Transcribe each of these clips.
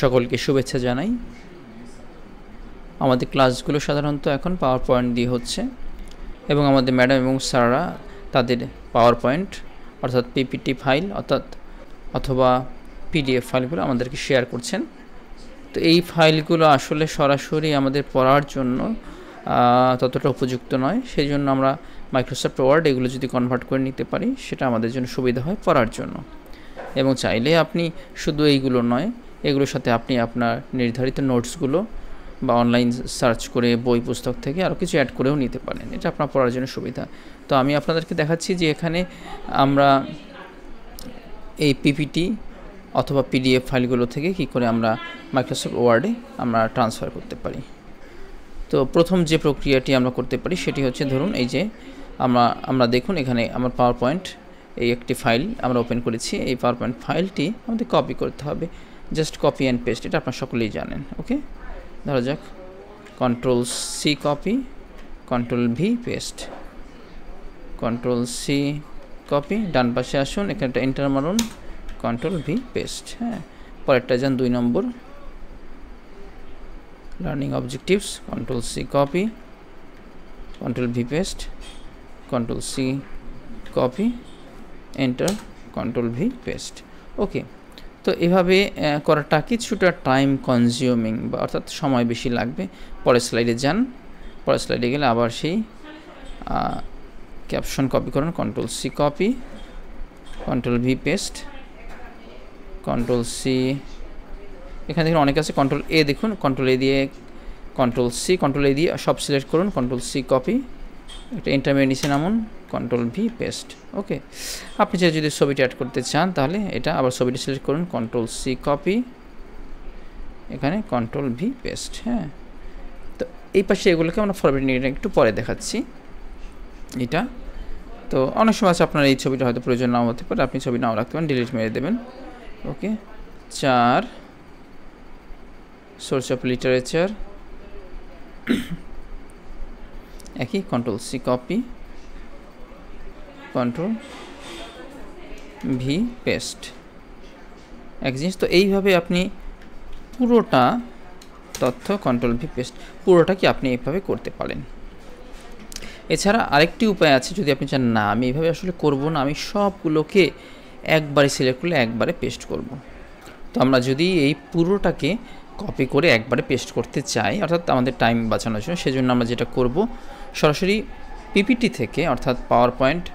সকলকে শুভেচ্ছা জানাই। আমাদের ক্লাসগুলো সাধারণত এখন পাওয়ার পয়েন্ট দিয়ে হচ্ছে এবং আমাদের ম্যাডাম এবং স্যাররা তাদের পাওয়ার পয়েন্ট অর্থাৎ পিপিটি ফাইল অথবা পিডিএফ ফাইলগুলো আমাদেরকে শেয়ার করছেন। তো এই ফাইলগুলো আসলে সরাসরি আমাদের পড়ার জন্য ততটা উপযুক্ত নয়, সেই জন্য আমরা মাইক্রোসফট ওয়ার্ড এগুলো যদি কনভার্ট করে নিতে পারি সেটা আমাদের জন্য সুবিধা হয় পড়ার জন্য। এবং চাইলে আপনি শুধু এইগুলো নয়, এগুলোর সাথে আপনি আপনার নির্ধারিত নোটসগুলো বা অনলাইন সার্চ করে বই পুস্তক থেকে আরও কিছু অ্যাড করেও নিতে পারেন, এটা আপনার পড়ার জন্য সুবিধা। তো আমি আপনাদেরকে দেখাচ্ছি যে এখানে আমরা এই পিপিটি অথবা পিডিএফ ফাইলগুলো থেকে কি করে আমরা মাইক্রোসফট ওয়ার্ডে আমরা ট্রান্সফার করতে পারি। তো প্রথম যে প্রক্রিয়াটি আমরা করতে পারি সেটি হচ্ছে, ধরুন এই যে আমরা দেখুন এখানে আমার পাওয়ার পয়েন্ট এই একটি ফাইল আমরা ওপেন করেছি। এই পাওয়ার পয়েন্ট ফাইলটি আমাদের কপি করতে হবে, জাস্ট কপি অ্যান্ড পেস্ট, এটা আপনারা সকলেই জানেন। ওকে, ধরা যাক Ctrl+C copy, Ctrl+V paste, Ctrl+C copy, ডান পাশে আসুন, এখানে একটা এন্টার মারুন, Ctrl+V পেস্ট। হ্যাঁ, পরেরটা যান 2 নম্বর learning objectives, Ctrl+C copy, Ctrl+V paste, Ctrl+C copy, enter, Ctrl+V paste. Okay, তো এভাবে করাটা কিছুটা টাইম কনজিউমিং বা অর্থাৎ সময় বেশি লাগবে। পরের স্লাইডে যান, পরের স্লাইডে গেলে আবার সেই ক্যাপশন কপি করুন, Ctrl+C copy, Ctrl+V paste, Ctrl+C, এখানে দেখুন অনেক আছে, Ctrl+A দেখুন, Ctrl+A দিয়ে Ctrl+C, Ctrl+A দিয়ে সব সিলেক্ট করুন, Ctrl+C কপি, একটা ইন্টারমিডিয়েট নিচে নামুন, Ctrl+V পেস্ট। ওকে, আপনি যদি ছবিটা অ্যাড করতে চান তাহলে এটা আবার ছবিটি সিলেক্ট করুন, Ctrl+C কপি, এখানে Ctrl+V পেস্ট। হ্যাঁ, তো এই পাশে এগুলোকে আমরা ফরম্যাট নিয়ে একটু পরে দেখাচ্ছি এটা। তো অনেক সময় আছে আপনার এই ছবিটা হয়তো প্রয়োজন নাও হতে পারে, আপনি ছবি নাও রাখতে পারেন, ডিলিট মেরে দেবেন। ওকে, 4 সোর্স অফ লিটারেচার একই, Ctrl+C কপি, Ctrl+V পেস্ট, এক জিনিস। তো এইভাবে আপনি পুরোটা তথ্য Ctrl+V পেস্ট পুরোটা কি আপনি এইভাবে করতে পারেন। এছাড়া আরেকটি উপায় আছে, যদি আপনি চান না আমি এইভাবে আসলে করব না, আমি সবগুলোকে একবারে সিলেক্ট করলে একবারে পেস্ট করব। তো আমরা যদি এই পুরোটাকে কপি করে একবারে পেস্ট করতে চাই, অর্থাৎ আমাদের টাইম বাঁচানোর জন্য, সেজন্য আমরা যেটা করব, সরাসরি পিপিটি থেকে অর্থাৎ পাওয়ার পয়েন্ট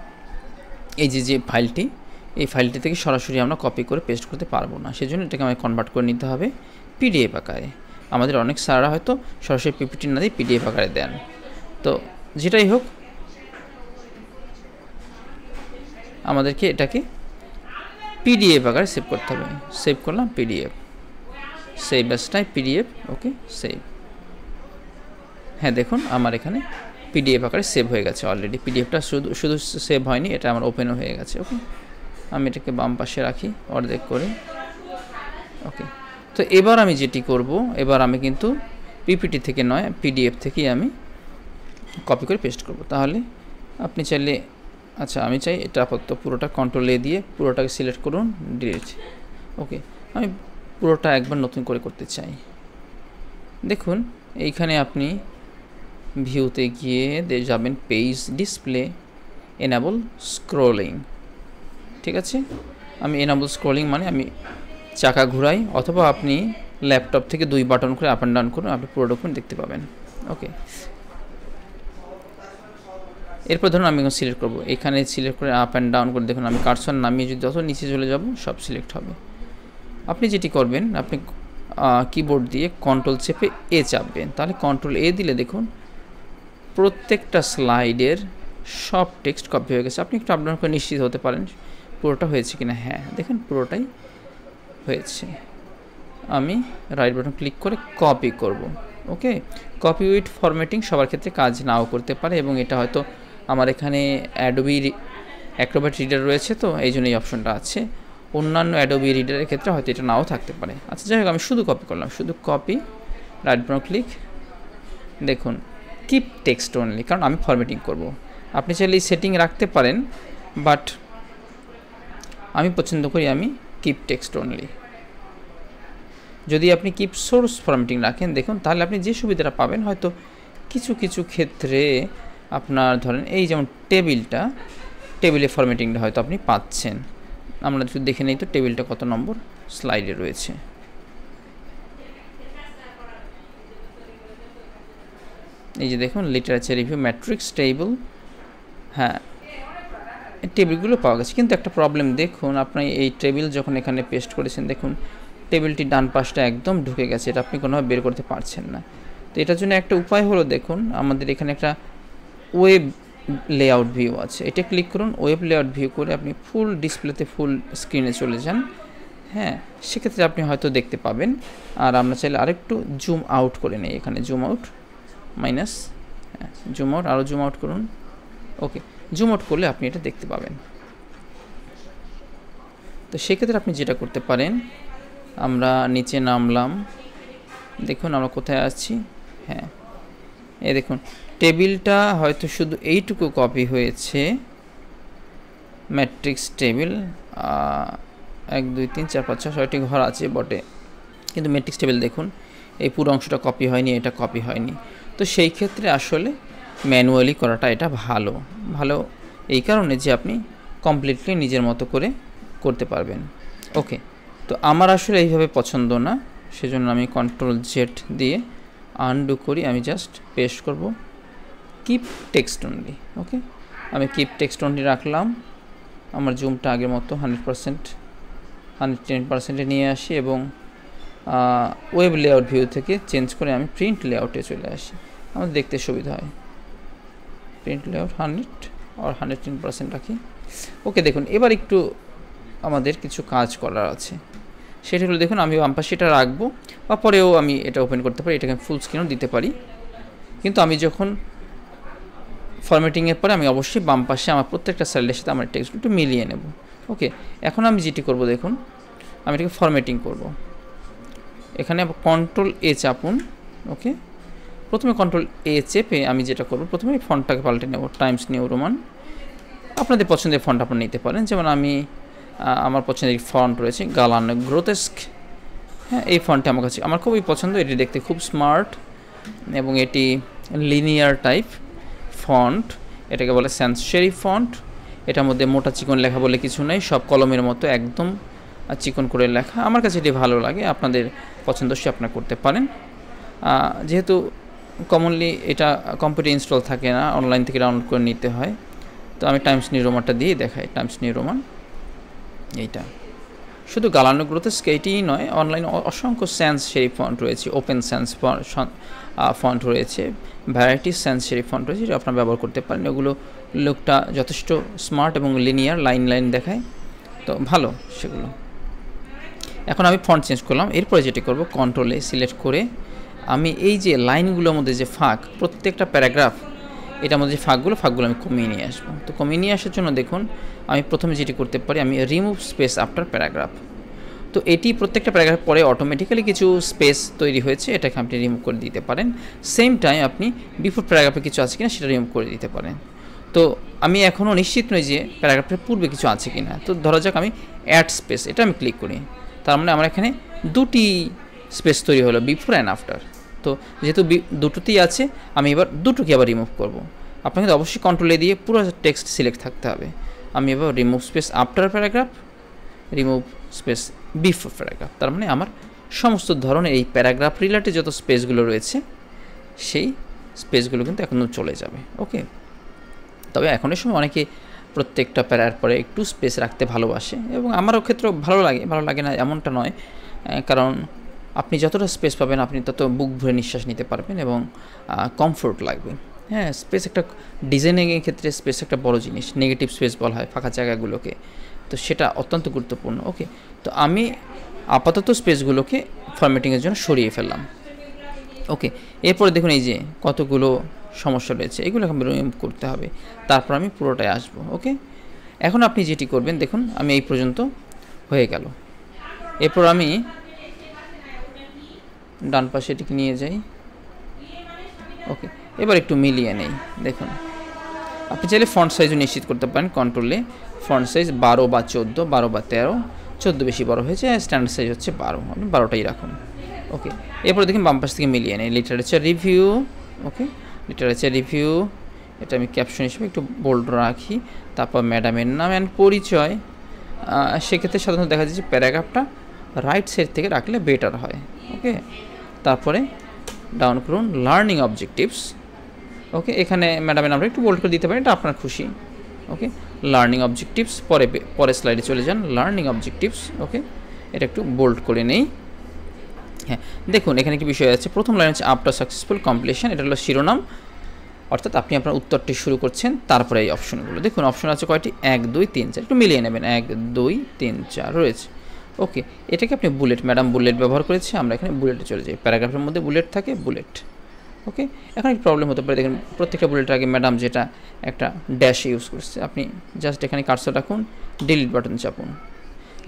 এই যে ফাইলটি, এই ফাইলটি থেকে সরাসরি আমরা কপি করে পেস্ট করতে পারবো না, সেজন্য এটাকে আমাকে কনভার্ট করে নিতে হবে পিডিএফ আকারে। আমাদের অনেক স্যাররা হয়তো সরাসরি পিপিটি না দিয়ে পিডিএফ আকারে দেন। তো যেটাই হোক, আমাদেরকে এটাকে পিডিএফ আকারে সেভ করতে হবে। সেভ করলাম, PDF, save as type PDF. Okay, save. হ্যাঁ, দেখুন আমার এখানে পিডিএফ আকারে সেভ হয়ে গেছে অলরেডি। পিডিএফটা শুধু সেভ হয়নি, এটা আমার ওপেনও হয়ে গেছে। ওকে, আমি এটাকে বাম পাশে রাখি অর্ধেক করে। ওকে, তো এবার আমি যেটি করব, এবার আমি কিন্তু পিপিটি থেকে নয় পিডিএফ থেকেই আমি কপি করে পেস্ট করব। তাহলে আপনি চাইলে, আচ্ছা আমি চাই এটা আপাতত পুরোটা Ctrl+A দিয়ে পুরোটাকে সিলেক্ট করুন, ডিলিট। ওকে, আমি পুরোটা একবার নতুন করে করতে চাই। দেখুন এইখানে আপনি ভিউতে গিয়ে যাবেন, পেজ ডিসপ্লে, এনাবল স্ক্রলিং। ঠিক আছে, আমি এনাবল স্ক্রলিং মানে আমি চাকা ঘুরাই, অথবা আপনি ল্যাপটপ থেকে 2 বাটন করে আপ অ্যান্ড ডাউন করুন, আপনি পুরো ডকুমেন্ট দেখতে পাবেন। ওকে, এরপর ধরুন আমি সিলেক্ট করব, এখানে সিলেক্ট করে আপ অ্যান্ড ডাউন করে দেখুন আমি কার্সর নামিয়ে যদি যত নিচে চলে যাব সব সিলেক্ট হবে। আপনি যেটি করবেন, আপনি কিবোর্ড দিয়ে Ctrl চেপে A চাপবেন, তাহলে Ctrl+A দিলে দেখুন প্রত্যেকটা স্লাইডের সব টেক্সট কপি হয়ে গেছে। আপনি একটু আপ ডাউন করে নিশ্চিত হতে পারেন পুরোটা হয়েছে কিনা। হ্যাঁ, দেখেন পুরোটাই হয়েছে। আমি রাইট বাটন ক্লিক করে কপি করব। ওকে, কপি উইথ ফরম্যাটিং সবার ক্ষেত্রে কাজ নাও করতে পারে, এবং এটা হয়তো আমার এখানে অ্যাডোবি অ্যাক্রোব্যাট রিডার রয়েছে, তো এই জন্য এই অপশনটা আছে। অন্যান্য অ্যাডোবি রিডারের ক্ষেত্রে হয়তো এটা নাও থাকতে পারে। আচ্ছা, যাই হোক, আমি শুধু কপি করলাম, শুধু কপি, রাইট বাটন ক্লিক, দেখুন কিপ টেক্সট অনলি, কারণ আমি ফরম্যাটিং করব। আপনি চাইলে এই সেটিং রাখতে পারেন, বাট আমি পছন্দ করি আমি কিপ টেক্সট অনলি। যদি আপনি কিপ সোর্স ফরম্যাটিং রাখেন দেখুন, তাহলে আপনি যে সুবিধাটা পাবেন হয়তো কিছু কিছু ক্ষেত্রে আপনার ধরেন এই যেমন টেবিলে ফরম্যাটিংটা হয়তো আপনি পাচ্ছেন। আমরা একটু দেখে নেই তো টেবিলটা কত নম্বর স্লাইডে রয়েছে। এই যে দেখুন লিটারেচার রিভিউ ম্যাট্রিক্স টেবিল, হ্যাঁ টেবিলগুলো পাওয়া গেছে। কিন্তু একটা প্রবলেম দেখুন, আপনি এই টেবিল যখন এখানে পেস্ট করেছেন দেখুন টেবিলটি ডান পাশটা একদম ঢুকে গেছে, এটা আপনি কোনোভাবে বের করতে পারছেন না। তো এটার জন্য একটা উপায় হলো দেখুন আমাদের এখানে একটা ওয়েব লেআউট ভিউ আছে, এটা ক্লিক করুন। ওয়েব লেআউট ভিউ করে আপনি ফুল ডিসপ্লেতে ফুল স্ক্রিনে চলে যান। হ্যাঁ, সেক্ষেত্রে আপনি হয়তো দেখতে পাবেন। আর আমরা চাইলে আরেকটু জুম আউট করে নেই, এখানে জুম আউট মাইনাস, হ্যাঁ জুম আউট, আরও জুম আউট করুন। ওকে, জুম আউট করলে আপনি এটা দেখতে পাবেন। তো সেক্ষেত্রে আপনি যেটা করতে পারেন, আমরা নিচে নামলাম, দেখুন আমরা কোথায় আছি। হ্যাঁ এই দেখুন টেবিলটা হয়তো শুধু এইটুকু কপি হয়েছে, ম্যাট্রিক্স টেবিল 1 2 3 4 5 6 6টি ঘর আছে বটে, কিন্তু ম্যাট্রিক্স টেবিল দেখুন এই পুরো অংশটা কপি হয়নি, এটা কপি হয়নি। তো সেই ক্ষেত্রে আসলে ম্যানুয়ালি করাটা এটা ভালো এই কারণে যে আপনি কমপ্লিটলি নিজের মতো করে করতে পারবেন। ওকে, তো আমার আসলে এইভাবে পছন্দ না, সেজন্য আমি Ctrl+Z দিয়ে আনডু করি, আমি জাস্ট পেস্ট করব কিপ টেক্সট অনলি। ওকে, আমি কিপ টেক্সট অনলি রাখলাম, আমার জুমটা আগের মতো 100% 110%-এ নিয়ে আসি এবং ওয়েব লেআউট ভিউ থেকে চেঞ্জ করে আমি প্রিন্ট লেআউটে চলে আসি, আমার দেখতে সুবিধা হয়। প্রিন্ট লেআউট 100 আর 110% রাখি। ওকে, দেখুন এবার একটু আমাদের কিছু কাজ করার আছে, সেটা হলো দেখুন আমি বাম পাশে এটা রাখবো বা পরেও আমি এটা ওপেন করতে পারি, এটাকে ফুল স্ক্রিনও দিতে পারি। কিন্তু আমি যখন ফরম্যাটিংয়ের পরে আমি অবশ্যই বাম পাশে আমার প্রত্যেকটা স্লাইডের সাথে আমার টেক্সটগুলো একটু মিলিয়ে নেব। ওকে, এখন আমি যেটি করব দেখুন, আমি এটাকে ফরম্যাটিং করব। এখানে Ctrl+A চাপুন। ওকে, প্রথমে Ctrl+A চেপে আমি যেটা করব, প্রথমে ফন্টটাকে পাল্টে নেব, টাইমস নিউ রোমান। আপনাদের পছন্দের ফন্ট আপনারা নিতে পারেন, যেমন আমি আমার পছন্দের ফন্ট রয়েছে গালানো গ্রোতেস্ক। হ্যাঁ, এই ফন্টটা আমার খুবই পছন্দ, এটি দেখতে খুব স্মার্ট এবং এটি লিনিয়ার টাইপ ফন্ট, এটাকে বলে স্যান্স সেরিফ ফন্ট। এটার মধ্যে মোটা চিকন লেখা বলে কিছু নেই, সব কলমের মতো একদম চিকন করে লেখা। আমার কাছে এটি ভালো লাগে, আপনাদের পছন্দসই আপনারা করতে পারেন। যেহেতু কমনলি এটা কম্পিউটার ইনস্টল থাকে না, অনলাইন থেকে ডাউনলোড করে নিতে হয়, তো আমি টাইমস নিউ রোমানটা দিয়ে দেখাই। টাইমস নিউ রোমান এইটা, শুধু গালানো গ্রোথেস্ক এইটিই নয়, অনলাইনে অসংখ্য স্যান্স সেরিফ ফন্ট রয়েছে, ওপেন স্যান্স ফন্ট রয়েছে, ভ্যারাইটি স্যান্স সেরিফ ফন্ট রয়েছে, যেটা আপনারা ব্যবহার করতে পারেন। ওগুলো লুকটা যথেষ্ট স্মার্ট এবং লিনিয়ার, লাইন দেখায়, তো ভালো সেগুলো। এখন আমি ফন্ট চেঞ্জ করলাম, এরপরে যেটি করব Ctrl+A সিলেক্ট করে আমি এই যে লাইনগুলোর মধ্যে যে ফাঁক, প্রত্যেকটা প্যারাগ্রাফ এটার মধ্যে যে ফাঁকগুলো আমি কমিয়ে নিয়ে আসবো। তো কমিয়ে নিয়ে আসার জন্য দেখুন আমি প্রথমে যেটি করতে পারি, আমি রিমুভ স্পেস আফটার প্যারাগ্রাফ। তো এটি প্রত্যেকটা প্যারাগ্রাফ পরে অটোমেটিক্যালি কিছু স্পেস তৈরি হয়েছে, এটাকে আপনি রিমুভ করে দিতে পারেন। সেম টাইম আপনি বিফোর প্যারাগ্রাফে কিছু আছে কিনা সেটা রিমুভ করে দিতে পারেন। তো আমি এখনও নিশ্চিত নই যে প্যারাগ্রাফের পূর্বে কিছু আছে কিনা, তো ধরা যাক আমি অ্যাড স্পেস, এটা আমি ক্লিক করি, তার মানে আমার এখানে দুটি স্পেস তৈরি হলো, বিফোর অ্যান্ড আফটার। তো যেহেতু দুটোতেই আছে, আমি এবার দুটোকে আবার রিমুভ করব। আপনাকে তো অবশ্যই Ctrl+A দিয়ে পুরো টেক্সট সিলেক্ট থাকতে হবে। আমি এবার remove space after paragraph, remove space before paragraph, তার মানে আমার সমস্ত ধরনের এই প্যারাগ্রাফ রিলেটেড যত স্পেসগুলো রয়েছে সেই স্পেসগুলো কিন্তু এখন চলে যাবে। ওকে, তবে এখনের সময় অনেকে প্রত্যেকটা প্যারার পরে একটু স্পেস রাখতে ভালোবাসে, এবং আমারও ক্ষেত্রেও ভালো লাগে না এমনটা নয়, কারণ আপনি যতটা স্পেস পাবেন আপনি তত বুক ভরে নিঃশ্বাস নিতে পারবেন এবং কমফোর্ট লাগবে। হ্যাঁ, স্পেস একটা ডিজাইনিংয়ের ক্ষেত্রে স্পেস একটা বড় জিনিস, নেগেটিভ স্পেস বলা হয় ফাঁকা জায়গাগুলোকে, তো সেটা অত্যন্ত গুরুত্বপূর্ণ। ওকে, তো আমি আপাতত স্পেসগুলোকে ফরম্যাটিংয়ের জন্য সরিয়ে ফেললাম। ওকে, এরপরে দেখুন এই যে কতগুলো সমস্যা রয়েছে, এগুলো আমি রিমুভ করতে হবে, তারপর আমি পুরোটাই আসবো। ওকে, এখন আপনি যেটি করবেন দেখুন আমি এই পর্যন্ত হয়ে গেল, এরপর আমি ডান পাশে এটিকে নিয়ে যাই। ওকে, এবার একটু মিলিয়ে নেই। দেখুন আপনি চাইলে ফন্ট সাইজও নিশ্চিত করতে পারেন, Ctrl+A ফন্ট সাইজ 12 বা 14, 12 বা 13, 14 বেশি বড় হয়েছে, স্ট্যান্ডার্ড সাইজ হচ্ছে 12, আপনি 12টাই রাখুন। ওকে, এরপরে দেখুন বাম পাশ থেকে মিলিয়ে নেই লিটারেচার রিভিউ। ওকে, লিটারেচার রিভিউ, এটা আমি ক্যাপশন হিসেবে একটু বোল্ড রাখি। তারপর ম্যাডামের নাম অ্যান্ড পরিচয়। সেক্ষেত্রে সাধারণত দেখা যাচ্ছে প্যারাগ্রাফটা রাইট সাইড থেকে রাখলে বেটার হয়। ওকে, তারপরে ডাউন করুন লার্নিং অবজেক্টিভস। ওকে, এখানে ম্যাডামের নামটা একটু বোল্ড করে দিতে পারেন, এটা আপনার খুশি। ওকে, লার্নিং অবজেক্টিভস, পরে স্লাইডে চলে যান। লার্নিং অবজেক্টিভস, ওকে, এটা একটু বোল্ড করে নেই। হ্যাঁ, দেখুন এখানে কি বিষয় আছে। প্রথম লাইন হচ্ছে আফটার সাকসেসফুল কমপ্লিশন, এটা হলো শিরোনাম, অর্থাৎ আপনি আপনার উত্তরটি শুরু করছেন। তারপরে এই অপশনগুলো দেখুন, অপশন আছে কয়টি, 1 2 3 4, একটু মিলিয়ে নেবেন, 1 2 3 4 রয়েছে। ওকে, এটাকে আপনি বুলেট, ম্যাডাম বুলেট ব্যবহার করেছে, আমরা এখানে বুলেটে চলে যাই। প্যারাগ্রাফের মধ্যে বুলেট থাকে, বুলেট। ওকে, এখন একটু প্রবলেম হতে পারে, দেখুন প্রত্যেকটা বুলেটের আগে ম্যাডাম যেটা একটা ড্যাশ ইউজ করছে। আপনি জাস্ট এখানে কার্সর রাখুন, ডিলিট বাটন চাপুন।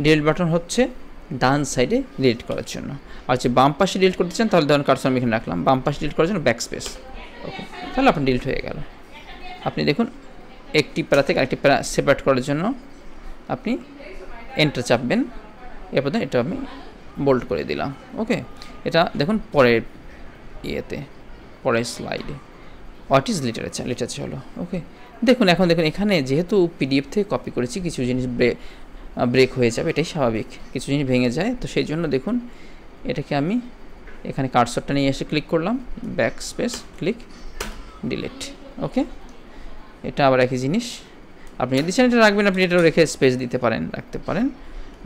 ডিলিট বাটন হচ্ছে ডান সাইডে ডিলিট করার জন্য, আর যে বাম পাশে ডিলিট করতে চান তাহলে ধরুন কার্সর আমি এখানে রাখলাম, বাম পাশে ডিলিট করার জন্য ব্যাক স্পেস। ওকে, তাহলে আপনার ডিলিট হয়ে গেল। আপনি দেখুন একটি প্যারা থেকে আরেকটি প্যারা সেপারেট করার জন্য আপনি এন্টার চাপবেন। এরপর এটা আমি বোল্ড করে দিলাম। ওকে, এটা দেখুন পরের ইয়েতে, পরের স্লাইডে হোয়াট ইজ লিটারেচার, লিটারেচার হলো। ওকে, দেখুন এখন দেখুন এখানে যেহেতু পিডিএফ থেকে কপি করেছি, কিছু জিনিস ব্রেক হয়ে যাবে, এটাই স্বাভাবিক, কিছু জিনিস ভেঙে যায়। তো সেই জন্য দেখুন এটাকে আমি এখানে কার্সরটা নিয়ে এসে ক্লিক করলাম, ব্যাক স্পেস, ক্লিক, ডিলিট। ওকে, এটা আবার একই জিনিস, আপনি যদি চান এটা রাখবেন, আপনি এটা রেখে স্পেস দিতে পারেন, রাখতে পারেন,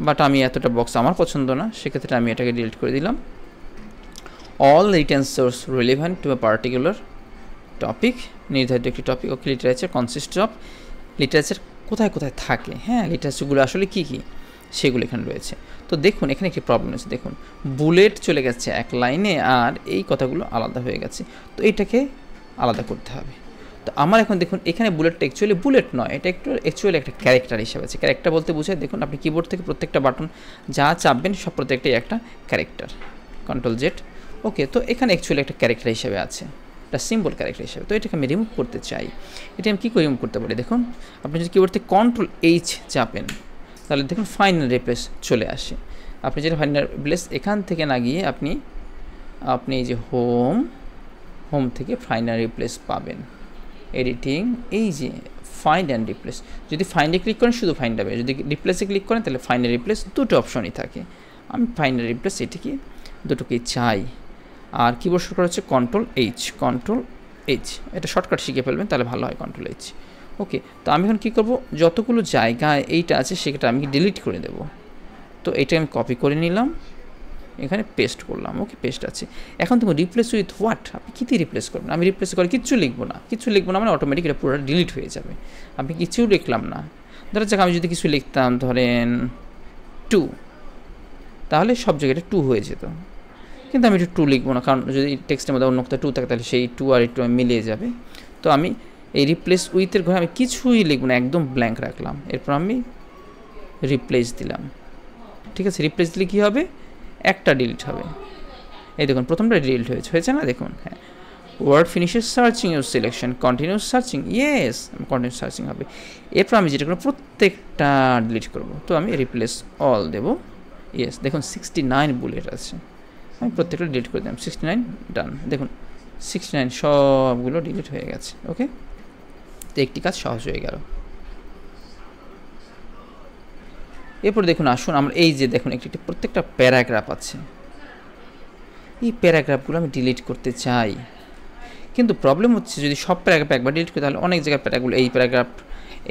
বাট আমি এতটা বক্স আমার পছন্দ না, সেক্ষেত্রে আমি এটাকে ডিলিট করে দিলাম। All written source relevant two a particular topic, নির্ধারিত একটি topic. Okay, literature consist of, literature কোথায় কোথায় থাকে, হ্যাঁ লিটারেচারগুলো আসলে কী কী সেগুলো এখানে রয়েছে। তো দেখুন এখানে একটি প্রবলেম আছে, দেখুন বুলেট চলে গেছে এক লাইনে আর এই কথাগুলো আলাদা হয়ে গেছে, তো এটাকে আলাদা করতে হবে। তো আমার এখন দেখুন এখানে বুলেটটা অ্যাকচুয়ালি বুলেট নয়, এটা একটু অ্যাকচুয়ালি একটা ক্যারেক্টার হিসেবে আছে। ক্যারেক্টার বলতে বোঝায়, দেখুন আপনি কিবোর্ড থেকে প্রত্যেকটা বাটন যা চাপবেন সব প্রত্যেকটাই একটা ক্যারেক্টার, কন্ট্রোল জেড। ওকে, তো এখানে অ্যাকচুয়ালি একটা ক্যারেক্টার হিসেবে আছে, একটা সিম্বল ক্যারেক্টার হিসেবে। তো এটাকে আমি রিমুভ করতে চাই। এটা আমি কী করে রিমুভ করতে পারি, দেখুন আপনি যদি কিবোর্ড থেকে কন্ট্রোল এইচ চাপেন তাহলে দেখুন ফাইনাল রিপ্লেস চলে আসে। আপনি যেটা ফাইনাল রিপ্লেস এখান থেকে না গিয়ে আপনি এই যে হোম থেকে ফাইনাল রিপ্লেস পাবেন, এডিটিং, এই যে ফাইন্ড অ্যান্ড রিপ্লেস। যদি ফাইন্ডে ক্লিক করেন শুধু ফাইন্ড হবে, যদি রিপ্লেসে ক্লিক করেন তাহলে ফাইনাল রিপ্লেস, দুটো অপশনই থাকে। আমি ফাইনাল রিপ্লেস এটিকে দুটোকেই চাই। আর কিবোর্ড শর্টকাট হচ্ছে কন্ট্রোল এইচ, এটা শর্টকাট শিখে ফেলবেন তাহলে ভালো হয়, কন্ট্রোল এইচ। ওকে, তো আমি এখন কী করবো, যতগুলো জায়গায় এইটা আছে সেটা আমি ডিলিট করে দেব। তো এটা আমি কপি করে নিলাম, এখানে পেস্ট করলাম। ওকে, পেস্ট আছে। এখন দেখুন রিপ্লেস উইথ হোয়াট, আপনি কী দিয়ে রিপ্লেস করবেন। আমি রিপ্লেস করে কিচ্ছু লিখবো না, মানে অটোমেটিক এটা পুরো ডিলিট হয়ে যাবে। আমি কিছু লিখলাম না, ধরা যাক আমি যদি কিছু লিখতাম ধরেন 2, তাহলে সব জায়গাটা 2 হয়ে যেত, কিন্তু আমি একটু 2 লিখবো না, কারণ যদি টেক্সটের মধ্যে অন্য কোথাও 2 থাকে তাহলে সেই 2 আর একটু মিলিয়ে যাবে। তো আমি এই রিপ্লেস উইথের ঘরে আমি কিছুই লিখবো না, একদম ব্ল্যাঙ্ক রাখলাম। এরপর আমি রিপ্লেস দিলাম, ঠিক আছে। রিপ্লেস দিলে কী হবে, একটা ডিলিট হবে। এই দেখুন প্রথমটা ডিলিট হয়েছে না, দেখুন। হ্যাঁ, word finishes searching your selection, continue searching, yes continue searching হবে। এরপর আমি যেটা করবো প্রত্যেকটা ডিলিট করব। তো আমি রিপ্লেস অল দেবো, ইয়েস। দেখুন 69 বুলেট আছে, আমি প্রত্যেকটা ডিলিট করে দিলাম, 69 ডান। দেখুন 69 সবগুলো ডিলিট হয়ে গেছে। ওকে, তো একটি কাজ সহজ হয়ে গেল। এরপর দেখুন আসুন আমরা এই যে দেখুন একটি প্রত্যেকটা প্যারাগ্রাফ আছে, এই প্যারাগ্রাফগুলো আমি ডিলিট করতে চাই, কিন্তু প্রবলেম হচ্ছে যদি সব প্যারাগ্রাফ একবার ডিলিট করি তাহলে অনেক জায়গায় প্যারাগুলো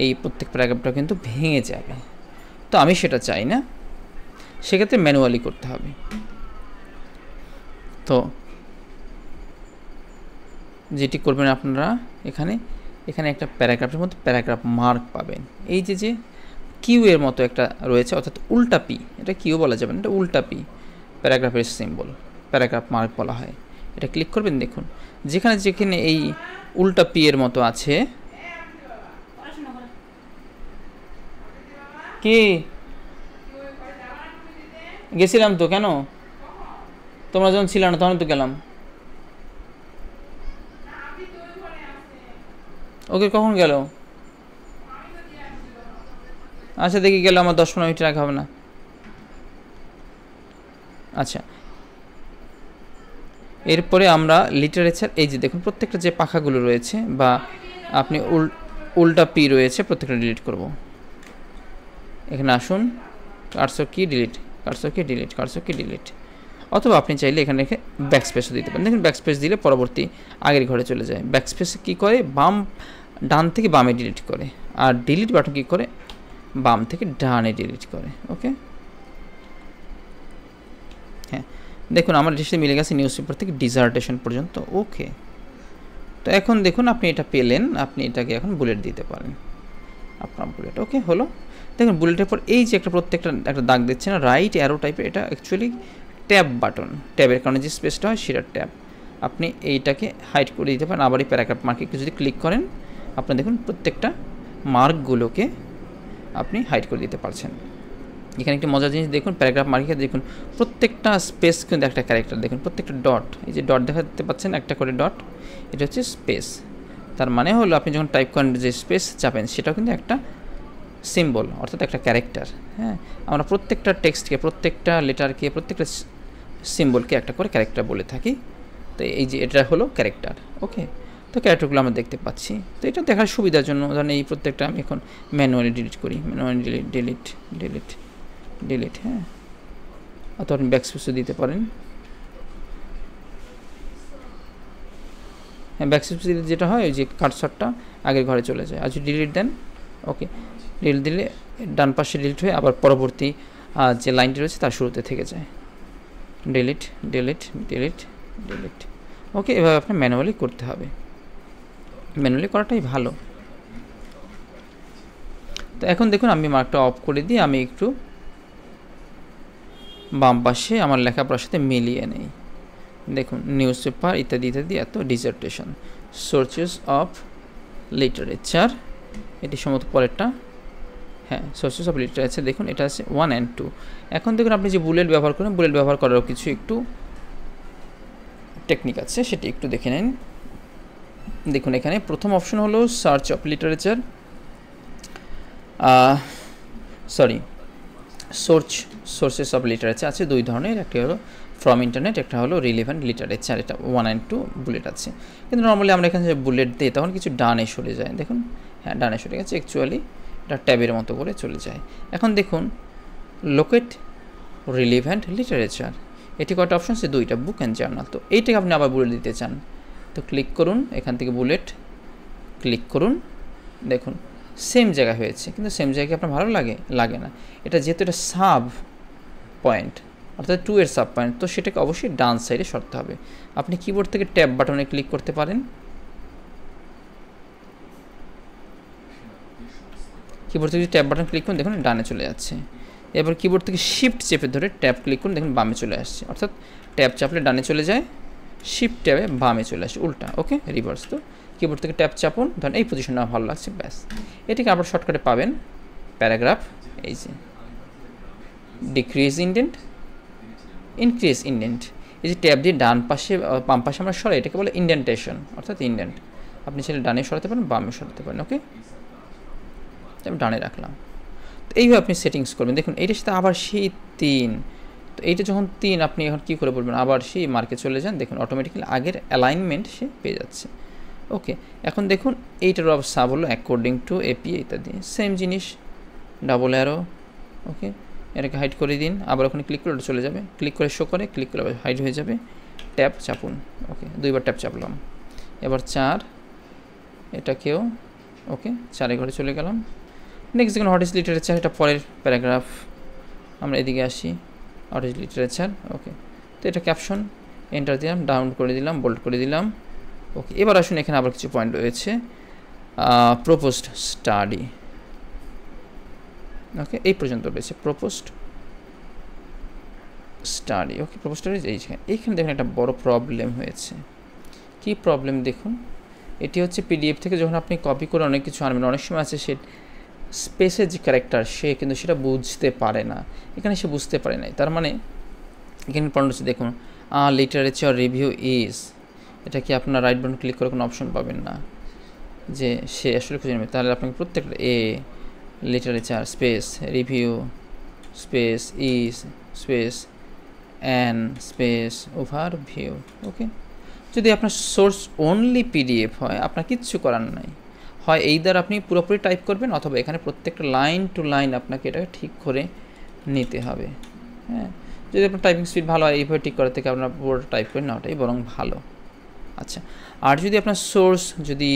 এই প্রত্যেক প্যারাগ্রাফটা কিন্তু ভেঙে যাবে। তো আমি সেটা চাই না, সেক্ষেত্রে ম্যানুয়ালি করতে হবে। তো যেটি করবেন আপনারা এখানে একটা প্যারাগ্রাফের মধ্যে প্যারাগ্রাফ মার্ক পাবেন, এই যে কিউ এর মতো একটা রয়েছে, অর্থাৎ উল্টা পি, এটা কিউ বলা যাবে না, এটা উল্টা পি, প্যারাগ্রাফের সিম্বল, প্যারাগ্রাফ মার্ক বলা হয়। এটা ক্লিক করবেন, দেখুন যেখানে এই উল্টা পি এর মতো আছে, কি গেছিলাম তো, কেন তোমরা যখন ছিল না তখন তো গেলাম। ওকে, কখন গেল? আচ্ছা দেখি গেল, আমার 10-15 মিনিট রাখা হবে না। আচ্ছা এরপরে আমরা লিটারেচার, এই যে দেখুন প্রত্যেকটা যে পাখাগুলো রয়েছে বা আপনি উল্টা পি রয়েছে প্রত্যেকটা ডিলিট করব। এখানে আসুন, কার্সর কি ডিলিট, কার্সর কি ডিলিট, কার্সর কি ডিলিট, অথবা আপনি চাইলে এখানে রেখে ব্যাকস্পেসও দিতে পারেন। দেখুন ব্যাকস্পেস দিলে পরবর্তী আগের ঘরে চলে যায়। ব্যাকস্পেসে কী করে, ডান থেকে বামে ডিলিট করে, আর ডিলিট বাটন কী করে, বাম থেকে ডানে ডিলিট করে। ওকে, হ্যাঁ দেখুন আমার ডিসে মিলে গেছে নিউজ পেপার থেকে ডিজার্টেশন পর্যন্ত। ওকে, তো এখন দেখুন আপনি এটা পেলেন, আপনি এটাকে এখন বুলেট দিতে পারেন, আপনার বুলেট। ওকে হলো, দেখুন বুলেটের পর এই যে একটা প্রত্যেকটা একটা দাগ দিচ্ছে না, রাইট অ্যারো টাইপের, এটা অ্যাকচুয়ালি ট্যাব বাটন। ট্যাবের কারণে যে স্পেসটা হয় সেটা ট্যাব। আপনি এইটাকে হাইড করে দিতে পারেন। আবার এই প্যারাগ্রাফ মার্কে যদি ক্লিক করেন, আপনি দেখুন প্রত্যেকটা মার্কগুলোকে আপনি হাইড করে দিতে পারছেন। এখানে একটি মজার জিনিস দেখুন, প্যারাগ্রাফ মার্কে দেখুন প্রত্যেকটা স্পেস কিন্তু একটা ক্যারেক্টার। দেখুন প্রত্যেকটা ডট, এই যে ডট দেখা দিতে পাচ্ছেন একটা করে ডট, এটা হচ্ছে স্পেস। তার মানে হলো আপনি যখন টাইপ করেন যে স্পেস চাপেন, সেটাও কিন্তু একটা সিম্বল, অর্থাৎ একটা ক্যারেক্টার। হ্যাঁ, আমরা প্রত্যেকটা টেক্সটকে, প্রত্যেকটা লেটারকে, প্রত্যেকটা সিম্বলকে একটা করে ক্যারেক্টার বলে থাকি। তো এই যে এটা হলো ক্যারেক্টার। ওকে, তো ক্যারেক্টারগুলো আমরা দেখতে পাচ্ছি। তো এটা দেখার সুবিধার জন্য ধরেন এই প্রত্যেকটা আমি এখন ম্যানুয়ালি ডিলিট করি, manually delete delete delete delete. হ্যাঁ, অথবা আপনি ব্যাকস্পেসও দিতে পারেন। হ্যাঁ, ব্যাকস্পেস দিলে যেটা হয়, ওই যে কার্সরটা আগের ঘরে চলে যায়। আর যদি ডিলিট দেন, ওকে ডিলিট দিলে ডান পাশে ডিলিট হয়ে আবার পরবর্তী যে লাইনটি রয়েছে তার শুরুতে থেকে যায়। Delete delete delete delete. Okay, এভাবে আপনার ম্যানুয়ালি করতে হবে, ম্যানুয়ালি করাটাই ভালো। তো এখন দেখুন আমি মার্কটা অফ করে দিয়ে আমি একটু বাম পাশে আমার লেখাপড়ার সাথে মিলিয়ে নেই। দেখুন নিউজ পেপার ইত্যাদি ইত্যাদি, এত ডিজার্টেশন, সোর্সেস অফ লিটারেচার, এটি সম্ভবত পরেরটা। হ্যাঁ, সোর্সেস অফ লিটারেচার, দেখুন এটা আছে 1 and 2। এখন দেখুন আপনি যে বুলেট ব্যবহার করেন, বুলেট ব্যবহার করারও কিছু একটু টেকনিক আছে, সেটি একটু দেখে নেন। দেখুন এখানে প্রথম অপশন হলো search of literature, sources of literature আছে দুই ধরনের, একটি হলো ফ্রম ইন্টারনেট, একটা হলো রিলেভেন্ট লিটারেচার। এটা 1 and 2 বুলেট আছে। কিন্তু নর্মালি আমরা এখানে যে বুলেট দিই তখন কিছু ডানে সরে যায়। দেখুন হ্যাঁ, ডানে সরে গেছে, অ্যাকচুয়ালি এটা ট্যাবের মতো করে চলে যায়। এখন দেখুন লোকেট রিলেভেন্ট লিটারেচার, এটি কয়টা অপশন আছে, দুইটা, বুক অ্যান্ড জার্নাল। তো এইটাকে আপনি আবার বুলেট দিতে চান, তো ক্লিক করুন, এখান থেকে বুলেট ক্লিক করুন। দেখুন সেম জায়গা হয়েছে, কিন্তু সেম জায়গায় আপনার ভালো লাগে না। এটা যেহেতু এটা সাব পয়েন্ট, অর্থাৎ 2 এর সাব পয়েন্ট, তো সেটাকে অবশ্যই ডান সাইডে সরতে হবে। আপনি কিবোর্ড থেকে ট্যাব বাটনে ক্লিক করতে পারেন, কিবোর্ড থেকে ট্যাব বাটন ক্লিক করুন, দেখুন ডানে চলে যাচ্ছে। এবার কিবোর্ড থেকে শিফট চেপে ধরে ট্যাব ক্লিক করুন, দেখুন বামে চলে আসছে। অর্থাৎ ট্যাব চাপলে ডানে চলে যায়, শিফট ট্যাবে বামে চলে আসে, উল্টা। ওকে, রিভার্স। তো কিবোর্ড থেকে ট্যাব চাপুন, ধরেন এই পজিশনটা ভালো লাগছে, ব্যাস। এটিকে আবার শর্টকাটে পাবেন, প্যারাগ্রাফ, এই যে ডিক্রিজ ইন্ডেন্ট, ইনক্রিজ ইন্ডেন্ট। এই যে ট্যাব দিয়ে ডান পাশে বাম পাশে আমরা সরাই, এটাকে বলে ইন্ডেন্টেশন, অর্থাৎ ইন্ডেন্ট। আপনি সেটা ডানে সরাতে পারেন, বামে সরাতে পারেন। ওকে, আমি ডানে রাখলাম। তো এইভাবে আপনি সেটিংস করবেন। দেখুন এইটার সাথে আবার সেই 3, তো এইটা যখন 3 আপনি এখন কী করে বলবেন, আবার সেই মার্কে চলে যান, দেখুন অটোমেটিক্যালি আগের অ্যালাইনমেন্ট সে পেয়ে যাচ্ছে। ওকে, এখন দেখুন এইটার সাব হলো অ্যাকর্ডিং টু এপিএ ইত্যাদি, সেম জিনিস, ডাবল অ্যারো। ওকে, এটাকে হাইড করে দিন, আবার ওখানে ক্লিক করে ওটা চলে যাবে, ক্লিক করে শো করে, ক্লিক করে হাইড হয়ে যাবে। ট্যাপ চাপুন, ওকে দুইবার ট্যাপ চাপলাম। এবার 4, এটাকেও ওকে 4 ঘরে চলে গেলাম। নেক্সট দেখুন হোয়াট ইজ লিটারেচার, এটা পরের প্যারাগ্রাফ। আমরা এদিকে আসি, হোয়াট ইজ লিটারেচার। ওকে, তো এটা ক্যাপশন, এন্টার দিলাম, ডাউন করে দিলাম, বোল্ড করে দিলাম। ওকে, এবার আসুন এখানে আবার কিছু পয়েন্ট রয়েছে, প্রপোজড স্টাডি। ওকে, এই পর্যন্ত রয়েছে প্রপোজড স্টাডি। ওকে, প্রপোজড স্টাডি এইখানে দেখুন একটা বড় প্রবলেম হয়েছে। কি প্রবলেম দেখুন, এটি হচ্ছে পিডিএফ থেকে যখন আপনি কপি করে অনেক কিছু আনবেন, অনেক সময় আছে সে স্পেসের যে ক্যারেক্টার সে কিন্তু সেটা বুঝতে পারে না, এখানে সে বুঝতে পারে নাই। তার মানে এখানে পয়েন্ট হচ্ছে দেখুন, লিটারেচার রিভিউ ইজ, এটা কি আপনার রাইট বাটন ক্লিক করে কোনো অপশন পাবেন না যে সে আসলে খুঁজে নেবে। তাহলে আপনাকে প্রত্যেকটা literature space review space is space an space overview. Okay, যদি আপনার সোর্স অনলি পিডিএফ হয় আপনার কিচ্ছু করার নাই, হয় এইদার আপনি পুরোপুরি টাইপ করবেন অথবা এখানে প্রত্যেকটা লাইন টু লাইন আপনাকে এটা ঠিক করে নিতে হবে। হ্যাঁ, যদি আপনার টাইপিং স্পিড ভালো হয় এইভাবে ঠিক করার থেকে আপনার পুরোটা টাইপ করে নেওয়াটাই বরং ভালো। আচ্ছা, আর যদি আপনার সোর্স যদি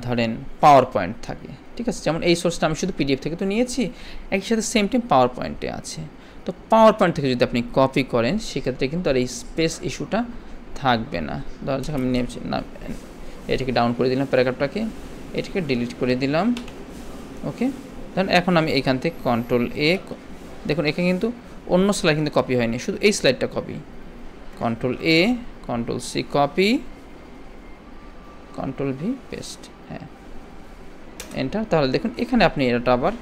ধরেন পাওয়ার পয়েন্ট থাকে, ঠিক আছে, যেমন এই সোর্সটা আমি শুধু পিডিএফ থেকে তো নিয়েছি, একই সাথে সেম টাইম পাওয়ার পয়েন্টে আছে, তো পাওয়ার পয়েন্ট থেকে যদি আপনি কপি করেন সেক্ষেত্রে কিন্তু আর এই স্পেস ইস্যুটা থাকবে না। ধর যাক আমি না এটাকে ডাউন করে দিলাম, প্যারাগ্রাফটাকে এটাকে ডিলিট করে দিলাম। ওকে, ধরেন এখন আমি এইখান থেকে কন্ট্রোল এ, দেখুন এখানে কিন্তু অন্য স্লাইড কিন্তু কপি হয়নি, শুধু এই স্লাইডটা copy. Control A, control C copy, control V paste, হ্যাঁ এন্টার। তাহলে দেখুন এখানে আপনি এটা আবার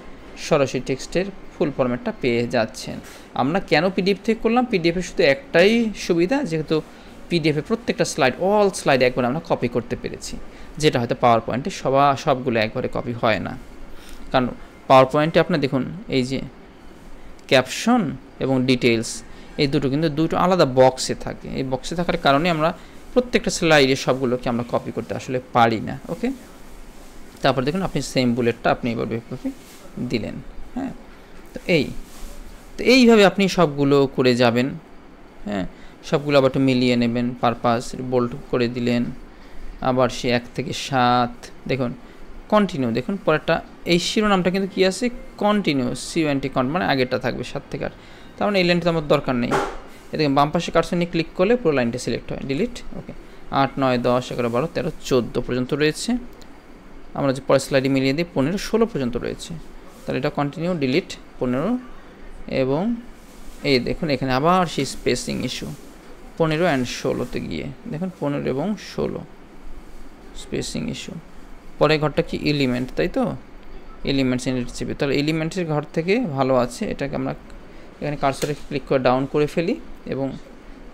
সরাসরি টেক্সটের ফুল ফরম্যাটটা পেয়ে যাচ্ছেন। আমরা কেন পিডিএফ থেকে করলাম, পিডিএফের শুধু একটাই সুবিধা, যেহেতু পিডিএফে প্রত্যেকটা স্লাইড অল স্লাইড একবার আমরা কপি করতে পেরেছি, যেটা হয়তো পাওয়ার পয়েন্টে সবগুলো একবারে কপি হয় না। কারণ পাওয়ার পয়েন্টে আপনার দেখুন এই যে ক্যাপশন এবং ডিটেলস এই দুটো কিন্তু দুটো আলাদা বক্সে থাকে, এই বক্সে থাকার কারণে আমরা প্রত্যেকটা স্লাইডে সবগুলোকে আমরা কপি করতে আসলে পারি না। ওকে, তারপর দেখুন আপনি সেম বুলেটটা আপনি এভাবে দিলেন। হ্যাঁ, তো এইভাবে আপনি সবগুলো করে যাবেন। হ্যাঁ, সবগুলো আবার একটু মিলিয়ে নেবেন, পারপাস বোল্ড করে দিলেন, আবার সে 1 থেকে 7 দেখুন কন্টিনিউ, দেখুন পরেরটা এই শিরোনামটা কিন্তু কী আছে কন্টিনিউ, CONT মানে আগেরটা থাকবে 7 থেকে 8, তার মানে এই লাইনটা তো আমার দরকার নেই। এদিকে বাম পাশে কার্সর নিয়ে ক্লিক করলে পুরো লাইনটা সিলেক্ট হয়, ডিলিট। ওকে, 8 9 10 11 12 13 14 পর্যন্ত রয়েছে, আমরা যে পরের স্লাইডে মিলিয়ে দিই 15 16 পর্যন্ত রয়েছে, তাহলে এটা কন্টিনিউ, ডিলিট 15। এবং এই দেখুন এখানে আবার সেই স্পেসিং ইস্যু 15 অ্যান্ড 16তে গিয়ে দেখুন 15 এবং 16 স্পেসিং ইস্যু। পরে ঘরটা কি এলিমেন্ট, তাই তো এলিমেন্টস ইনরিচিবল, তাহলে এলিমেন্টের ঘর থেকে ভালো আছে, এটাকে আমরা এখানে কার্সরে ক্লিক করে ডাউন করে ফেলি এবং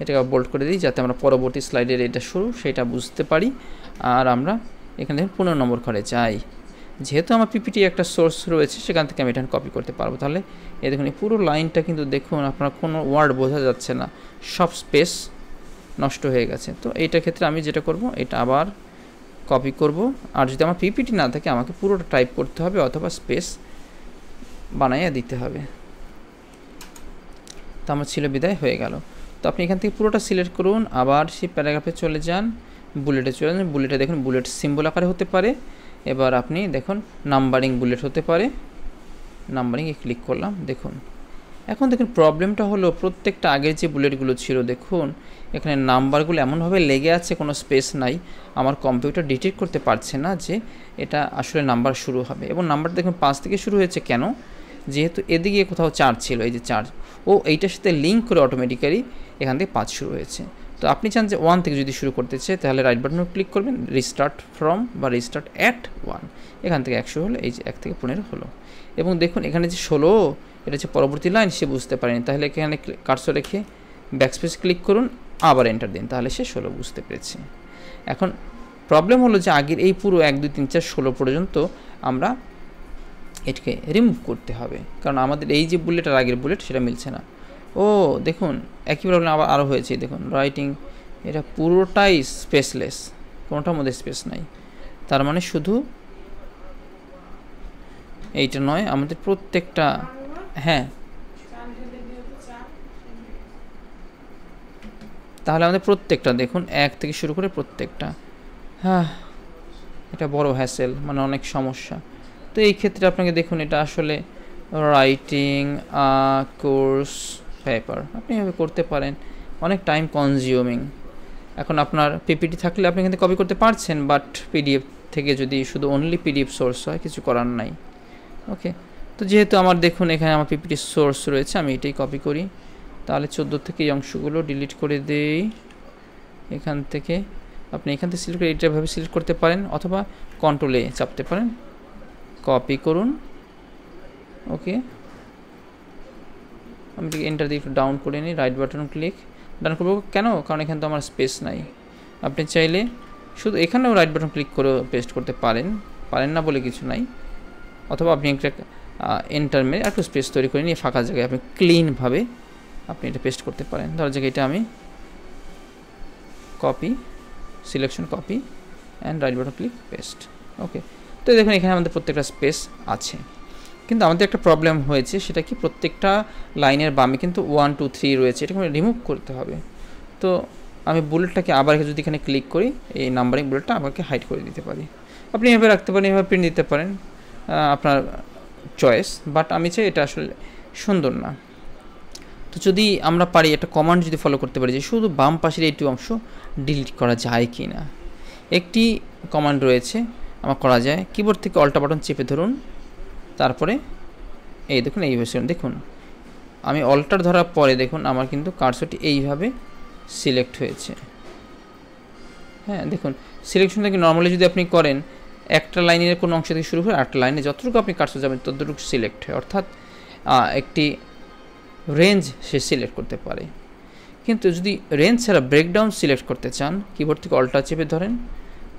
এটাকে বোল্ড করে দিই যাতে আমরা পরবর্তী স্লাইডের এটা শুরু সেটা বুঝতে পারি। আর আমরা এখানে 15 নম্বর ঘরে যাই, যেহেতু আমার পিপিটি একটা সোর্স রয়েছে সেখান থেকে আমি এটা কপি করতে পারবো। তাহলে এই দেখুন এই পুরো লাইনটা কিন্তু দেখুন আপনার কোনো ওয়ার্ড বোঝা যাচ্ছে না, সব স্পেস নষ্ট হয়ে গেছে। তো এইটার ক্ষেত্রে আমি যেটা করব এটা আবার কপি করব, আর যদি আমার পিপিটি না থাকে আমাকে পুরোটা টাইপ করতে হবে অথবা স্পেস বানাইয়া দিতে হবে। তো আমার ছিল বিদায় হয়ে গেল। তো আপনি এখান থেকে পুরোটা সিলেক্ট করুন, আবার সেই প্যারাগ্রাফে চলে যান, বুলেটে চলে যান, বুলেটে দেখুন বুলেট সিম্বল আকারে হতে পারে, এবার আপনি দেখুন নাম্বারিং বুলেট হতে পারে, নাম্বারিংয়ে ক্লিক করলাম। দেখুন এখন দেখুন প্রবলেমটা হলো প্রত্যেকটা আগের যে বুলেটগুলো ছিল দেখুন এখানে নাম্বারগুলো এমনভাবে লেগে আছে, কোনো স্পেস নাই, আমার কম্পিউটার ডিটেক্ট করতে পারছে না যে এটা আসলে নাম্বার শুরু হবে। এবং নাম্বারটা দেখুন 5 থেকে শুরু হয়েছে, কেন, যেহেতু এদিকে কোথাও 4 ছিল, এই যে 4 ও এইটার সাথে লিঙ্ক করে অটোমেটিক্যালি এখান থেকে 5 শুরু হয়েছে। তো আপনি চান যে 1 থেকে যদি শুরু করতে চাই তাহলে রাইট বাটনে ক্লিক করবেন, রিস্টার্ট ফ্রম বা রিস্টার্ট অ্যাট 1, এখান থেকে 100 হলো, এই যে 1 থেকে 15 হলো। এবং দেখুন এখানে যে 16 এটা হচ্ছে পরবর্তী লাইন, সে বুঝতে পারেনি, তাহলে এখানে কার্সর রেখে ব্যাকস্পেস ক্লিক করুন, আবার এন্টার দিন, তাহলে সে 16 বুঝতে পেরেছে। এখন প্রবলেম হলো যে আগের এই পুরো 1 2 3 4 16 পর্যন্ত আমরা এটাকে রিমুভ করতে হবে, কারণ আমাদের এই যে বুলেট আর আগের বুলেট সেটা মিলছে না। ও দেখুন একই প্রবলেম আবার আরও হয়েছে, দেখুন রাইটিং এটা পুরোটাই স্পেসলেস, কোনোটার মধ্যে স্পেস নাই, তার মানে শুধু এইটা নয় আমাদের প্রত্যেকটা, হ্যাঁ তাহলে আমাদের প্রত্যেকটা দেখুন 1 থেকে শুরু করে প্রত্যেকটা, হ্যাঁ এটা বড় হ্যাসেল, মানে অনেক সমস্যা। তো এই ক্ষেত্রে আপনাকে দেখুন এটা আসলে রাইটিং কোর্স পেপার আপনি এভাবে করতে পারেন, অনেক টাইম কনজিউমিং। এখন আপনার পিপিটি থাকলে আপনি এখানে কপি করতে পারছেন, বাট পিডিএফ থেকে যদি শুধু অনলি পিডিএফ সোর্স হয় কিছু করার নাই। ওকে, তো যেহেতু আমার দেখুন এখানে আমার পিপিটি সোর্স রয়েছে, আমি এটাই কপি করি, তাহলে 14 থেকে এই অংশগুলো ডিলিট করে দেই। এখান থেকে আপনি এখান থেকে সিলেক্ট করে এইটাভাবে সিলেক্ট করতে পারেন অথবা কন্ট্রোলে চাপতে পারেন, কপি করুন। ওকে, আমি এন্টার দিয়ে একটু ডাউন করে নিই, রাইট বাটন ক্লিক, ডাউন করবো কেন, কারণ এখানে তো আমার স্পেস নাই। আপনি চাইলে শুধু এখানেও রাইট বাটন ক্লিক করে পেস্ট করতে পারেন, পারেন না বলে কিছু নাই, অথবা আপনি একটা এন্টার মেরে একটু স্পেস তৈরি করে নিয়ে ফাঁকা জায়গায় আপনি ক্লিনভাবে আপনি এটা পেস্ট করতে পারেন। ধরা যাক এটা আমি copy, selection copy and right button click paste. Okay, তো দেখুন এখানে আমাদের প্রত্যেকটা স্পেস আছে, কিন্তু আমাদের একটা প্রবলেম হয়েছে, সেটা কি প্রত্যেকটা লাইনের বামে কিন্তু 1 2 3 রয়েছে, এটাকে রিমুভ করতে হবে। তো আমি বুলেটটাকে আবার যদি এখানে ক্লিক করি, এই নাম্বারিং বুলেটটা আমাকে হাইড করে দিতে পারি। আপনি এভাবে রাখতে পারেন, এভাবে প্রিন্ট দিতে পারেন, আপনার চয়েস, বাট আমি চাই এটা আসলে সুন্দর না। তো যদি আমরা পারি একটা কমান্ড যদি ফলো করতে পারি যে শুধু বাম পাশের এইটু অংশ ডিলিট করা যায় কি না, একটি কমান্ড রয়েছে আমার করা যায়। কিবোর্ড থেকে অল্টা বাটন চেপে ধরুন, তারপরে এই দেখুন এইভাবে দেখুন আমি অল্টার ধরার পরে দেখুন আমার কিন্তু কার্সরটি এইভাবে সিলেক্ট হয়েছে। হ্যাঁ দেখুন সিলেকশনটাকে নর্মালি যদি আপনি করেন, একটা লাইনের কোনো অংশ থেকে শুরু করে আরেকটা লাইনে যতটুকু আপনি কার্সর যাবেন ততটুকু সিলেক্ট হয়, অর্থাৎ একটি রেঞ্জ সে সিলেক্ট করতে পারে। কিন্তু যদি রেঞ্জ ছাড়া ব্রেকডাউন সিলেক্ট করতে চান, কিবোর্ড থেকে অল্টা চেপে ধরেন,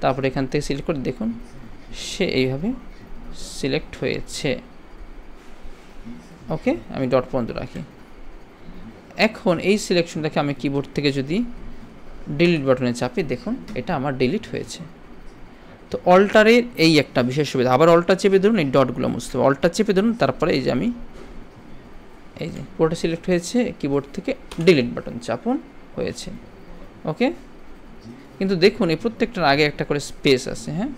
তারপরে এখান থেকে সিলেক্ট করে দেখুন সে এইভাবে সিলেক্ট হয়েছে। ওকে, আমি ডট পর্যন্ত রাখি। এখন এই সিলেকশনটাকে আমি কিবোর্ড থেকে যদি ডিলিট বাটনে চাপি, দেখুন এটা আমার ডিলিট হয়েছে। তো অল্টারের এই একটা বিশেষ সুবিধা, আবার অল্টা চেপে ধরুন, এই ডটগুলো মুছতে হবে, অল্টা চেপে ধরুন, তারপরে এই যে আমি এই যে পুরোটা সিলেক্ট হয়েছে, কিবোর্ড থেকে ডিলিট বাটন চাপুন, হয়েছে। ওকে, কিন্তু দেখুন এই প্রত্যেকটার আগে একটা করে স্পেস আছে। হ্যাঁ,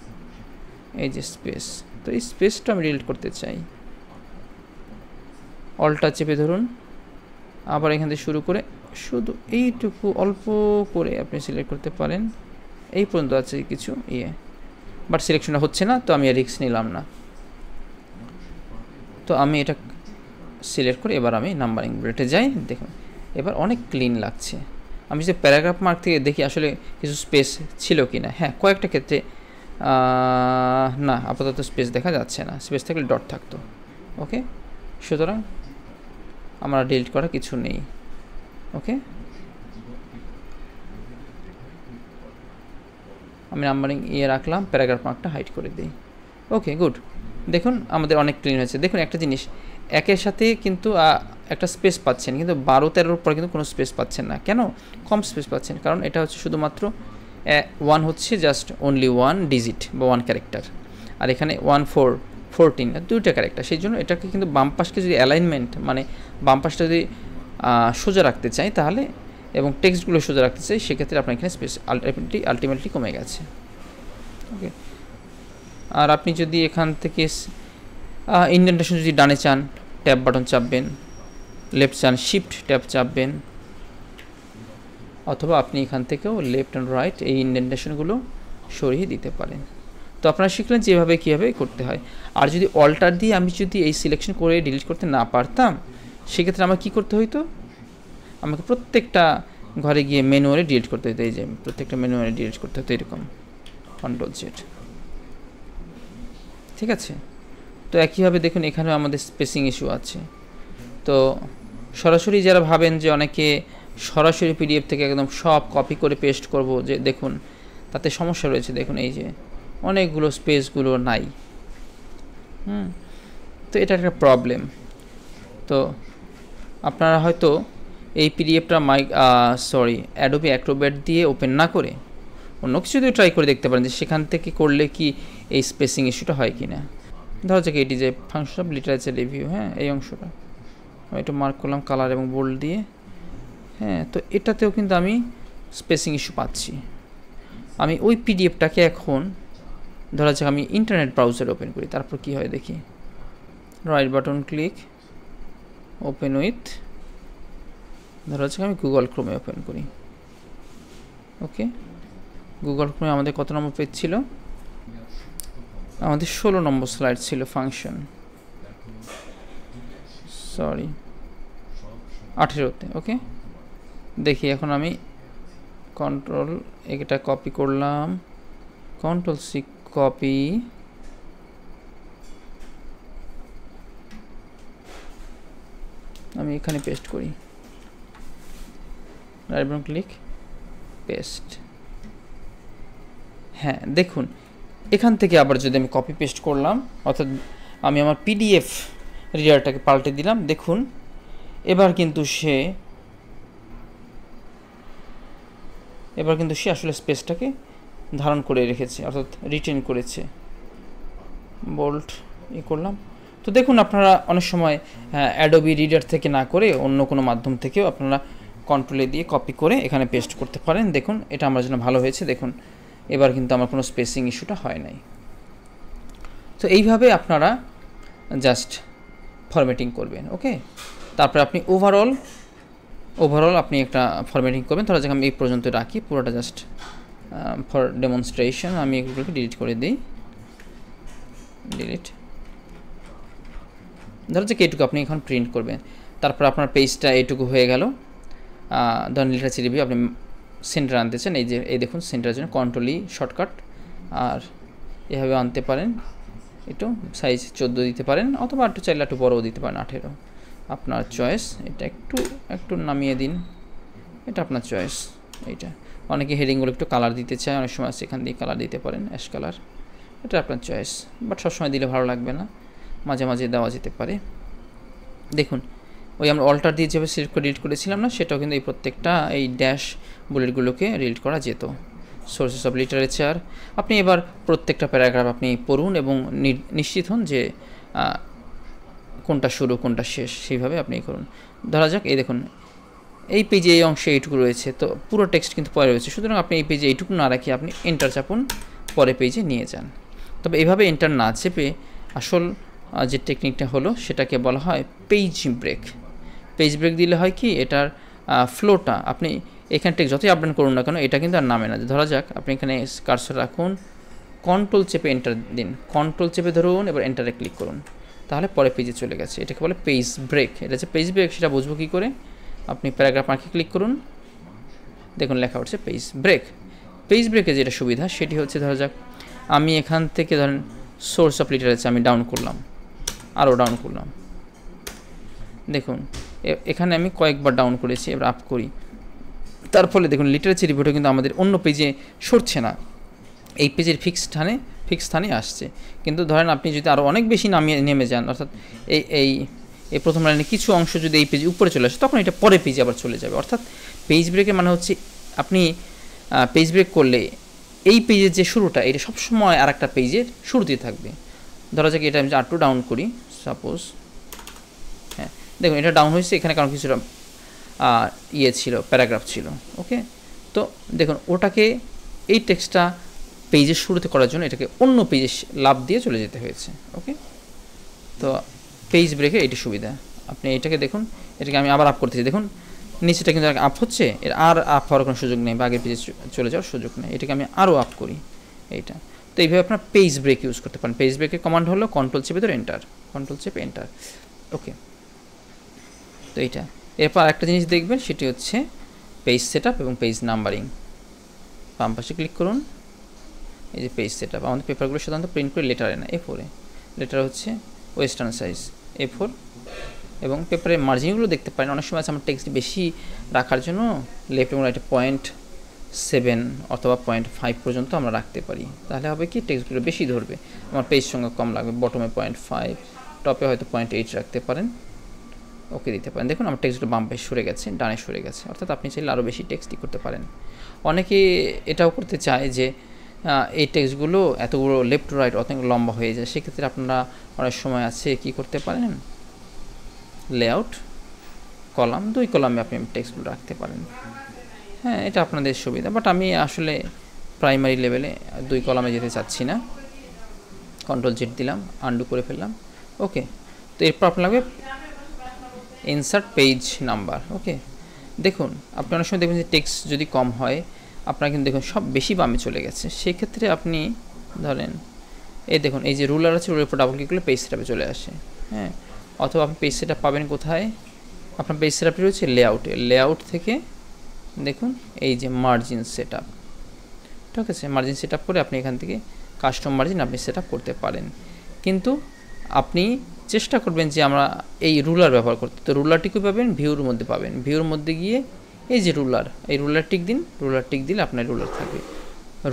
এই যে স্পেস, তো এই স্পেসটা আমি ডিলিট করতে চাই। অল্টা চেপে ধরুন, আবার এখান থেকে শুরু করে শুধু এইটুকু অল্প করে আপনি সিলেক্ট করতে পারেন, এই পর্যন্ত আছে কিছু বাট সিলেকশনটা হচ্ছে না, তো আমি রিস্ক নিলাম না। তো আমি এটা সিলেক্ট করে এবার আমি নাম্বারিং বুলেটে যাই। দেখুন এবার অনেক ক্লিন লাগছে। আমি যে প্যারাগ্রাফ মার্ক থেকে দেখি আসলে কিছু স্পেস ছিল কি না। হ্যাঁ, কয়েকটা ক্ষেত্রে না, আপাতত স্পেস দেখা যাচ্ছে না, স্পেস থাকলে ডট থাকতো। ওকে, সুতরাং আমার ডিলিট করা কিছু নেই। ওকে, আমি নাম্বারিং রাখলাম, প্যারাগ্রাফ মার্কটা হাইড করে দিই। ওকে, গুড। দেখুন আমাদের অনেক ক্লিন হয়েছে। দেখুন একটা জিনিস, একের সাথে কিন্তু একটা স্পেস পাচ্ছেন, কিন্তু 12-13 পরে কিন্তু কোনো স্পেস পাচ্ছেন না। কেন কম স্পেস পাচ্ছেন? কারণ এটা হচ্ছে শুধুমাত্র 1 হচ্ছে জাস্ট অনলি 1 ডিজিট বা 1 ক্যারেক্টার, আর এখানে 1 4 14 দুইটা ক্যারেক্টার। সেই জন্য এটাকে কিন্তু বাম পাশকে যদি অ্যালাইনমেন্ট, মানে বাম পাশটা যদি সোজা রাখতে চাই তাহলে, এবং টেক্সটগুলো সোজা রাখতে চাই, সেক্ষেত্রে আপনার এখানে স্পেস আলটিমেটলি কমে গেছে। ওকে, আর আপনি যদি এখান থেকে ইন্ডেন্টেশন যদি ডানে চান, ট্যাব বাটন চাপবেন, লেফট চান শিফট ট্যাব চাপবেন, অথবা আপনি এখান থেকেও লেফট অ্যান্ড রাইট এই ইন্ডেন্টেশনগুলো সরিয়ে দিতে পারেন। তো আপনারা শিখলেন যে এভাবে কীভাবে করতে হয়। আর যদি অল্টার দিয়ে আমি যদি এই সিলেকশন করে ডিলিট করতে না পারতাম, সেক্ষেত্রে আমার কী করতে হইতো? আমাকে প্রত্যেকটা ঘরে গিয়ে ম্যানুয়ালি ডিলিট করতে হতো। এই যে প্রত্যেকটা ম্যানুয়ালি ডিলিট করতে হতো, এরকম Ctrl-Z। ঠিক আছে, তো একইভাবে দেখুন এখানেও আমাদের স্পেসিং ইস্যু আছে। তো সরাসরি যারা ভাবেন যে অনেকে সরাসরি পিডিএফ থেকে একদম সব কপি করে পেস্ট করব, যে দেখুন তাতে সমস্যা রয়েছে। দেখুন এই যে অনেকগুলো স্পেসগুলো নাই। তো এটা একটা প্রবলেম। তো আপনারা হয়তো এই পিডিএফটা অ্যাডোবি অ্যাক্রোব্যাট দিয়ে ওপেন না করে অন্য কিছু দিয়ে ট্রাই করে দেখতে পারেন যে সেখান থেকে করলে কি এই স্পেসিং ইস্যুটা হয় কি না। ধরা যাক এটি যে ফাংশন অফ লিটারেচার রিভিউ, হ্যাঁ এই অংশটা আমি একটু মার্ক করলাম কালার এবং বোল্ড দিয়ে। হ্যাঁ, তো এটাতেও কিন্তু আমি স্পেসিং ইস্যু পাচ্ছি। আমি ওই পিডিএফটাকে এখন ধরা যাক আমি ইন্টারনেট ব্রাউজার ওপেন করি, তারপর কি হয় দেখি। Right button click, open with, ধরা যাক আমি গুগল ক্রোমে ওপেন করি। ওকে, গুগল ক্রোমে আমাদের কত নম্বর পেজ ছিল? আমাদের 16 নম্বর স্লাইড ছিল ফাংশন, 18তে। ওকে, দেখি এখন আমি এটা কপি করলাম, Ctrl+C কপি, আমি এখানে পেস্ট করি, রাইট বাটন ক্লিক, পেস্ট। হ্যাঁ দেখুন এখান থেকে আবার যদি আমি কপি পেস্ট করলাম, অর্থাৎ আমি আমার পিডিএফ রিডারটাকে পাল্টে দিলাম, দেখুন এবার কিন্তু সে এবার কিন্তু সে আসলে স্পেসটাকে ধারণ করে রেখেছে, অর্থাৎ রিটেন করেছে। বোল্ড করলাম। তো দেখুন আপনারা অনেক সময় অ্যাডোবি রিডার থেকে না করে অন্য কোনো মাধ্যম থেকেও আপনারা কন্ট্রোলে দিয়ে কপি করে এখানে পেস্ট করতে পারেন। দেখুন এটা আমার জন্য ভালো হয়েছে। দেখুন এবার কিন্তু আমার কোনো স্পেসিং ইস্যুটা হয় নাই। তো এইভাবে আপনারা জাস্ট ফরম্যাটিং করবেন। ওকে, তারপরে আপনি ওভারঅল আপনি একটা ফরম্যাটিং করবেন। ধরা যাক আমি এই পর্যন্ত রাখি, পুরোটা জাস্ট ফর ডেমনস্ট্রেশন আমি এগুলোকে ডিলিট করে দিই। ডিলিট। ধরা যাক এইটুকু আপনি এখন প্রিন্ট করবেন। তারপর আপনার পেজটা এইটুকু হয়ে গেল। ধরেন লিটারেচার রিভিউ আপনি সেন্টার আনতে চান, এই দেখুন সেন্টারের জন্য কন্ট্রোল শর্টকাট, আর এভাবে আনতে পারেন। একটু সাইজ 14 দিতে পারেন, অথবা একটু চাইলে একটু বড়ও দিতে পারেন, 18, আপনার চয়েস। এটা একটু নামিয়ে দিন, এটা আপনার চয়েস। এইটা অনেকে হেডিংগুলো একটু কালার দিতে চায়, অনেক সময় সেখান দিয়ে কালার দিতে পারেন, অ্যাশ কালার, এটা আপনার চয়েস। বাট সবসময় দিলে ভালো লাগবে না, মাঝে মাঝে দেওয়া যেতে পারে। দেখুন ওই আমরা অল্টার দিয়ে যেভাবে সিলেক্ট করে ডিলিট করেছিলাম না, সেটাও কিন্তু এই প্রত্যেকটা এই ড্যাশ বুলেটগুলোকে ডিলিট করা যেত। সোর্সেস অফ লিটারেচার, আপনি এবার প্রত্যেকটা প্যারাগ্রাফ আপনি পড়ুন এবং নিশ্চিত হন যে কোনটা শুরু কোনটা শেষ, সেইভাবে আপনি করুন। ধরা যাক এই দেখুন এই পেজে এই অংশে এইটুকু রয়েছে, তো পুরো টেক্সট কিন্তু পরে রয়েছে, সুতরাং আপনি এই পেজে এইটুকু না রাখি আপনি এন্টার চাপুন, পরে পেজে নিয়ে যান। তবে এভাবে এন্টার না চেপে আসল যে টেকনিকটা হলো সেটাকে বলা হয় পেজ ব্রেক। পেজ ব্রেক দিলে হয় কি, এটার ফ্লোটা আপনি এখান থেকে যতই আপডাউন করুন না কেন এটা কিন্তু আর নামে না। ধরা যাক আপনি এখানে কার্সর রাখুন, কন্ট্রোল চেপে এন্টার দিন, কন্ট্রোল চেপে ধরুন, এবার এন্টারে ক্লিক করুন, তাহলে পরে পেজে চলে গেছে। এটাকে বলে পেজ ব্রেক। এটা যে পেজ ব্রেক সেটা বুঝবো কী করে, আপনি প্যারাগ্রাফ মার্কে ক্লিক করুন, দেখুন লেখা উঠছে পেজ ব্রেক। পেজ ব্রেকে যেটা সুবিধা সেটি হচ্ছে, ধরা যাক আমি এখান থেকে ধরেন সোর্স অফ লিটারেচার আমি ডাউন করলাম, আরও ডাউন করলাম, দেখুন এখানে আমি কয়েকবার ডাউন করেছি, এবার আপ করি, তার ফলে দেখুন লিটারেচার রিভিউটা কিন্তু আমাদের অন্য পেজে সরছে না, এই পেজের ফিক্স স্থানে আসছে। কিন্তু ধরেন আপনি যদি আরও অনেক বেশি নেমে যান, অর্থাৎ এই প্রথম লাইনে কিছু অংশ যদি এই পেজে উপরে চলে আসে, তখন এটা পরে পেজে আবার চলে যাবে। অর্থাৎ পেজ ব্রেকের মানে হচ্ছে আপনি পেজ ব্রেক করলে এই পেজের যে শুরুটা এটা সবসময় আর একটা পেজের শুরুতেই থাকবে। ধরা যাক এটা আমি আরটু ডাউন করি, সাপোজ, হ্যাঁ দেখুন এটা ডাউন হয়েছে এখানে, কারণ কিছুটা ছিল, প্যারাগ্রাফ ছিল। ওকে, তো দেখুন ওটাকে এই টেক্সটটা পেজের শুরুতে করার জন্য এটাকে অন্য পেজে লাভ দিয়ে চলে যেতে হয়েছে। ওকে, তো পেজ ব্রেকে এইটি সুবিধা। আপনি এটাকে দেখুন, এটাকে আমি আবার আপ করতেছি, দেখুন নিচেটা কিন্তু আপ হচ্ছে, এর আর আপ হওয়ার কোনো সুযোগ নেই বা আগের পেজে চলে যাওয়ার সুযোগ নেই। এটাকে আমি আরও আপ করি, এইটা। তো এইভাবে আপনার পেজ ব্রেক ইউজ করতে পারেন। পেজ ব্রেকের কমান্ড হলো কন্ট্রোল চেপে ধরে এন্টার, কন্ট্রোল চেপে এন্টার। ওকে, তো এইটা। এরপর একটা জিনিস দেখবেন সেটি হচ্ছে পেজ সেটআপ এবং পেজ নাম্বারিং। বাম পাশে ক্লিক করুন, এই যে পেজ সেটআপ। আমাদের পেপারগুলো সাধারণত প্রিন্ট করে লেটারে না, A4-এ। লেটার হচ্ছে ওয়েস্টার্ন সাইজ A4, এবং পেপারের মার্জিনগুলো দেখতে পারেন। অনেক সময় আছে আমার টেক্সট বেশি রাখার জন্য লেফট এবং রাইটে 0.7 অথবা 0.5 পর্যন্ত আমরা রাখতে পারি। তাহলে হবে কি টেক্সটগুলো বেশি ধরবে, আমার পেজ সংখ্যা কম লাগবে। বটমে 0.5, টপে হয়তো 0.8 রাখতে পারেন। ওকে দিতে পারেন। দেখুন আমার টেক্সটগুলো বাম পাশে সরে গেছে, ডানে সরে গেছে, অর্থাৎ আপনি চাইলে আরও বেশি টেক্সটই করতে পারেন। অনেকে এটাও করতে চায় যে এই টেক্সটগুলো এতগুলো লেফট টু রাইট অনেক লম্বা হয়ে যায়, সেক্ষেত্রে আপনারা অনেক সময় আছে কি করতে পারেন, লেআউট কলাম, 2 কলামে আপনি টেক্সটগুলো রাখতে পারেন। হ্যাঁ, এটা আপনাদের সুবিধা, বাট আমি আসলে প্রাইমারি লেভেলে 2 কলামে যেতে চাচ্ছি না। কন্ট্রোল জেড দিলাম, আনডু করে ফেললাম। ওকে, তো এরপর আপনার লাগবে ইনসার্ট পেজ নাম্বার। ওকে, দেখুন আপনি অনেক সময় দেখবেন যে টেক্সট যদি কম হয় আপনার কিন্তু দেখুন সব বেশি বামে চলে গেছে। সেক্ষেত্রে আপনি ধরেন এই দেখুন এই যে রুলার আছে, রুলার উপর ডাবল ক্লিক করলে পেজ সেটআপে চলে আসে। হ্যাঁ, অথবা আপনি পেজ সেটআপ পাবেন কোথায়, আপনার পেজ সেটআপটি রয়েছে লেআউটে। লেআউট থেকে দেখুন এই যে মার্জিন সেটআপ, ঠিক আছে, মার্জিন সেটআপ করে আপনি এখান থেকে কাস্টম মার্জিন আপনি সেটআপ করতে পারেন। কিন্তু আপনি চেষ্টা করবেন যে আমরা এই রুলার ব্যবহার করতে। তো রুলারটিকে পাবেন ভিউর মধ্যে, পাবেন ভিউর মধ্যে গিয়ে এই যে রুলার, এই রুলার টিক দিন, রুলার টিক দিলে আপনার রুলার থাকবে।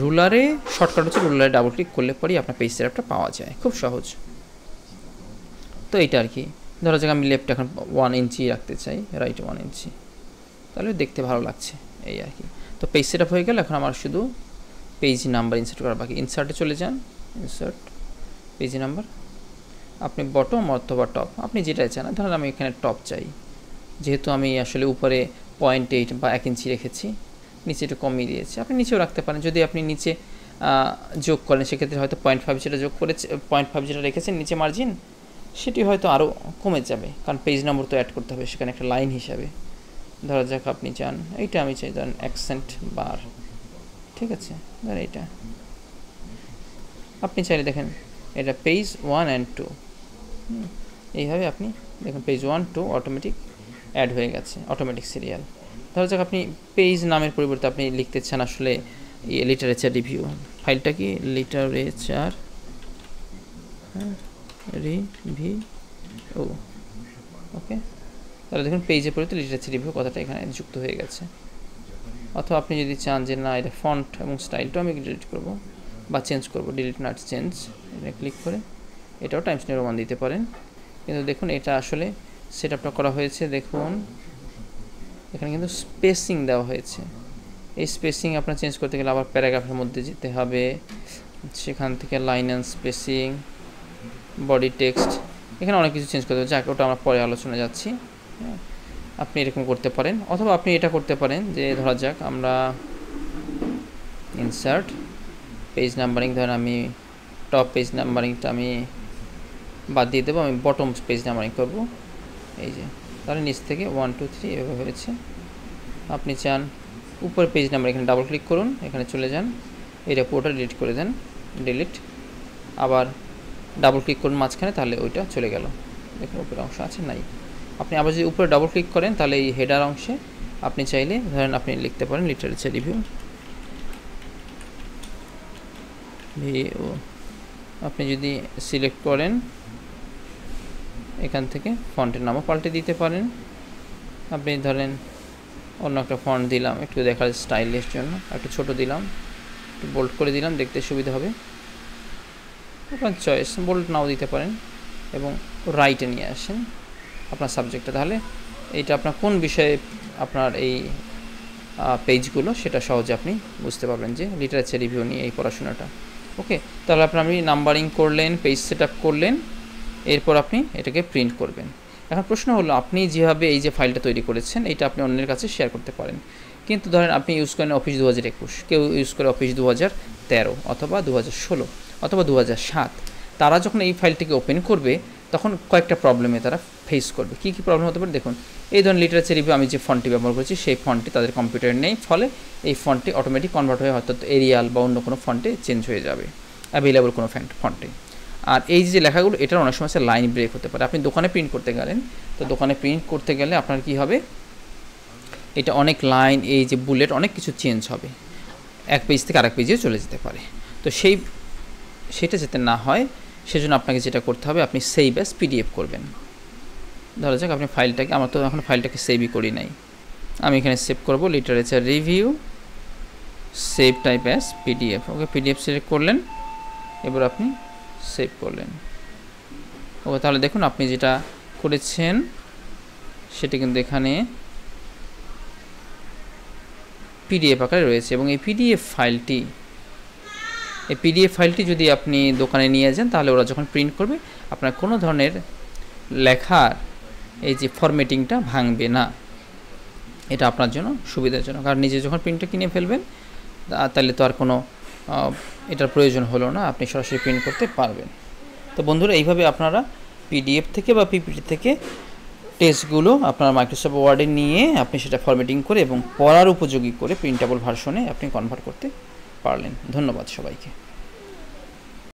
রুলারে শর্টকাট হচ্ছে রুলারে ডাবল ক্লিক করলে পরেই আপনার পেজ সেটআপটা পাওয়া যায়, খুব সহজ। তো এইটা আর কি, ধরা যাক আমি লেফট এখন 1 ইঞ্চি রাখতে চাই, রাইট 1 ইঞ্চি, তাহলে দেখতে ভালো লাগছে, এই আর কি। তো পেজ সেটআপ হয়ে গেল। এখন আমার শুধু পেজ নাম্বার ইনসার্ট করা বাকি। ইনসার্টে চলে যান, ইনসার্ট পেজ নাম্বার, আপনি বটম অথবা টপ, আপনি যেটাই চান। ধরুন আমি এখানে টপ চাই, যেহেতু আমি আসলে উপরে 0.8 বা 1 ইঞ্চি রেখেছি, নিচে একটু কমিয়ে দিয়েছি। আপনি নিচেও রাখতে পারেন, যদি আপনি নিচে যোগ করেন সেক্ষেত্রে হয়তো 0.5 যেটা যোগ করেছে, 0.5 যেটা রেখেছেন নিচে মার্জিন, সেটি হয়তো আরও কমে যাবে, কারণ পেজ নম্বর তো অ্যাড করতে হবে সেখানে একটা লাইন হিসাবে। ধরা যাক আপনি চান এইটা, আমি চাই ধরেন অ্যাকসেন্ট বার, ঠিক আছে, ধরেন এইটা আপনি চাইলে দেখেন এটা পেজ 1 and 2, এইভাবে আপনি দেখুন পেজ 1 2 অটোমেটিক অ্যাড হয়ে গেছে, অটোমেটিক সিরিয়াল। ধরা যাক আপনি পেজ নামের পরিবর্তে আপনি লিখতে চান আসলে লিটারেচার রিভিউ, ফাইলটা কি লিটারেচার রিভিউ, ওকে, তাহলে দেখুন পেজের পরিবর্তে লিটারেচার রিভিউ কথাটা এখানে যুক্ত হয়ে গেছে। অথবা আপনি যদি চান যে না এটা ফন্ট এবং স্টাইলটাও আমি ডিলিট করব বা চেঞ্জ করব, ডিলিট নট চেঞ্জ, এটা ক্লিক করে এটাও টাইমস নিউ রোমান দিতে পারেন। কিন্তু দেখুন এটা আসলে সেটআপটা করা হয়েছে, দেখুন এখানে কিন্তু স্পেসিং দেওয়া হয়েছে। এই স্পেসিং আপনার চেঞ্জ করতে গেলে আবার প্যারাগ্রাফের মধ্যে যেতে হবে, সেখান থেকে line and spacing, body text, এখানে অনেক কিছু চেঞ্জ করতে হবে, যাকে ওটা আমরা পরে আলোচনা যাচ্ছি। আপনি এরকম করতে পারেন, অথবা আপনি এটা করতে পারেন যে ধরা যাক আমরা ইনসার্ট পেজ নাম্বারিং, ধরেন আমি টপ পেজ নাম্বারিংটা আমি বাদ দিয়ে দেবো, আমি বটম পেজ নাম্বারিং করব। এই যে তাহলে নিচ থেকে 1 2 3 এভাবে হয়েছে। আপনি চান উপরে পেজ নাম্বার, এখানে ডাবল ক্লিক করুন, এখানে চলে যান, এটা পুরোটা ডিলিট করে দেন, ডিলিট, আবার ডাবল ক্লিক করুন মাঝখানে, তাহলে ওইটা চলে গেল, দেখুন উপরে অংশ আছে নাই। আপনি আবার যদি উপরে ডাবল ক্লিক করেন তাহলে এই হেডার অংশে আপনি চাইলে ধরেন আপনি লিখতে পারেন লিটারেচার রিভিউ ভিউ, আপনি যদি সিলেক্ট করেন এখান থেকে ফন্টের নামও পাল্টে দিতে পারেন। আপনি ধরেন অন্য একটা ফন্ট দিলাম একটু দেখার স্টাইলের জন্য, একটু ছোট দিলাম, একটু বোল্ড করে দিলাম, দেখতে সুবিধা হবে, আপনার চয়েস, বোল্ড নাও দিতে পারেন, এবং রাইটে নিয়ে আসেন আপনার সাবজেক্টটা। তাহলে এইটা আপনার কোন বিষয়ে আপনার এই পেজগুলো সেটা সহজে আপনি বুঝতে পারবেন যে লিটারেচার রিভিউ নিয়ে এই পড়াশোনাটা। ওকে, তাহলে আপনি নাম্বারিং করলেন, পেজ সেট আপ করলেন, এরপর আপনি এটাকে প্রিন্ট করবেন। এখন প্রশ্ন হলো আপনি যেভাবে এই যে ফাইলটা তৈরি করেছেন এটা আপনি অন্যের কাছে শেয়ার করতে পারেন, কিন্তু ধরেন আপনি ইউজ করেন অফিস 2021, কেউ ইউজ করে অফিস 2013 অথবা 2016 অথবা 2007, তারা যখন এই ফাইলটিকে ওপেন করবে তখন কয়েকটা প্রবলেমে তারা ফেস করবে। কী কী প্রবলেম হতে পারে দেখুন, এই ধরুন লিটারেচার রিভিউ আমি যে ফন্টটি ব্যবহার করেছি সেই ফন্টটি তাদের কম্পিউটারে নেই, ফলে এই ফন্টটি অটোমেটিক কনভার্ট হয়ে হয়তো এরিয়াল বা অন্য কোনো ফন্টে চেঞ্জ হয়ে যাবে, অ্যাভেলেবল কোনো ফন্টে। আর এই যে লেখাগুলো এটার অনেক সময় লাইন ব্রেক হতে পারে। আপনি দোকানে প্রিন্ট করতে গেলেন, তো দোকানে প্রিন্ট করতে গেলে আপনার কি হবে, এটা অনেক লাইন, এই যে বুলেট, অনেক কিছু চেঞ্জ হবে, এক পেজ থেকে আরেক পেজে চলে যেতে পারে। তো সেটা যাতে না হয় সেজন্য আপনাকে যেটা করতে হবে, আপনি সেভ অ্যাজ পিডিএফ করবেন। ধরা যাক আপনি ফাইলটাকে, আমার তো এখন ফাইলটাকে সেভই করি নাই, আমি এখানে সেভ করব literature review, save type as PDF. Okay, PDF select করলেন, এবার আপনি সেভ করলেন। ওকে, তাহলে দেখুন আপনি যেটা করেছেন সেটা কিন্তু এখানে পিডিএফ আকারে রয়েছে, এবং এই পিডিএফ ফাইলটি যদি আপনি দোকানে নিয়ে যান তাহলে ওরা যখন প্রিন্ট করবে আপনার কোনো ধরনের লেখার এই যে ফরম্যাটিংটা ভাঙবে না। এটা আপনার জন্য সুবিধাজনক। আর নিজে যখন প্রিন্টটা কিনে ফেলবেন তাহলে তো আর কোনো এটার প্রয়োজন হলো না, আপনি সরাসরি প্রিন্ট করতে পারবেন। তো বন্ধুরা, এইভাবে আপনারা পিডিএফ থেকে বা পিপিটি থেকে টেক্সটগুলো আপনার মাইক্রোসফট ওয়ার্ডে নিয়ে আপনি সেটা ফরম্যাটিং করে এবং পড়ার উপযোগী করে প্রিন্টেবল ভার্সনে আপনি কনভার্ট করতে পারলেন। ধন্যবাদ সবাইকে।